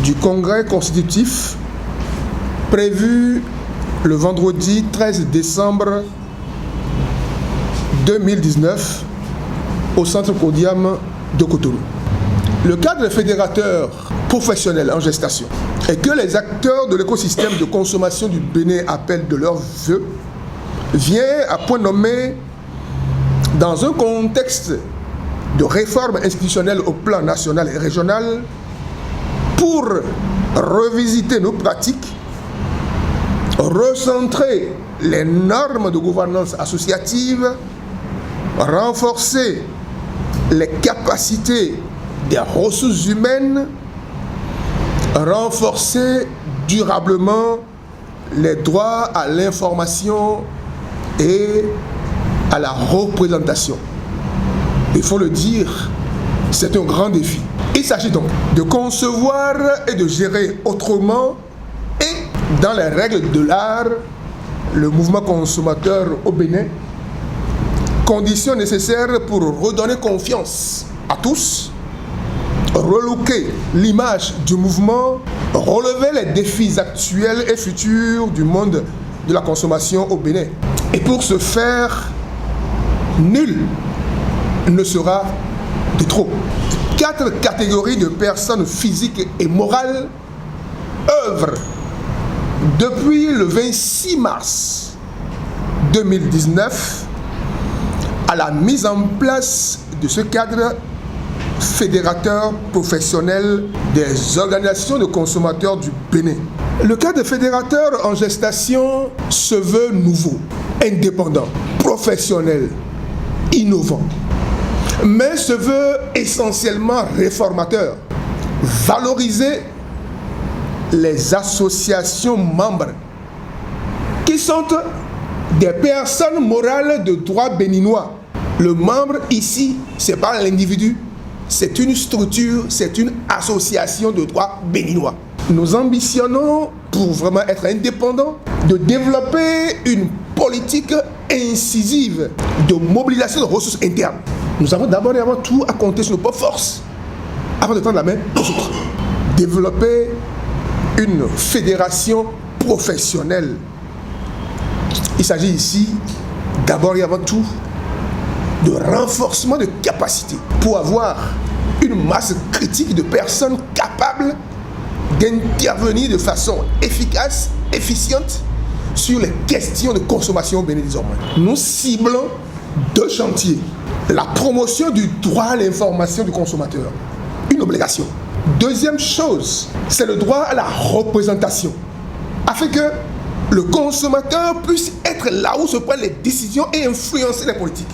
du Congrès constitutif prévu le vendredi 13 décembre 2019 au Centre Codiam de Cotonou. Le cadre fédérateur professionnel en gestation et que les acteurs de l'écosystème de consommation du Bénin appellent de leurs vœux vient à point nommé dans un contexte de réforme institutionnelle au plan national et régional pour revisiter nos pratiques, recentrer les normes de gouvernance associative, renforcer les capacités des ressources humaines, renforcer durablement les droits à l'information et à la représentation. Il faut le dire, c'est un grand défi. Il s'agit donc de concevoir et de gérer autrement et dans les règles de l'art le mouvement consommateur au Bénin, condition nécessaire pour redonner confiance à tous, relooker l'image du mouvement, relever les défis actuels et futurs du monde de la consommation au Bénin. Et pour ce faire, nul ne sera de trop. 4 catégories de personnes physiques et morales œuvrent depuis le 26 mars 2019 à la mise en place de ce cadre fédérateur professionnel des organisations de consommateurs du Bénin. Le cadre fédérateur en gestation se veut nouveau, indépendant, professionnel, innovant, mais se veut essentiellement réformateur. Valoriser les associations membres qui sont des personnes morales de droit béninois. Le membre ici, ce n'est pas l'individu, c'est une structure, c'est une association de droit béninois. Nous ambitionnons, pour vraiment être indépendants, de développer une politique incisive de mobilisation de ressources internes. Nous avons d'abord et avant tout à compter sur nos propres forces avant de tendre la main aux autres. Développer une fédération professionnelle. Il s'agit ici d'abord et avant tout de renforcement de capacités pour avoir une masse critique de personnes capables d'intervenir de façon efficace, efficiente sur les questions de consommation au Bénin désormais. Nous ciblons 2 chantiers. La promotion du droit à l'information du consommateur, une obligation. Deuxième chose, c'est le droit à la représentation, afin que le consommateur puisse être là où se prennent les décisions et influencer les politiques.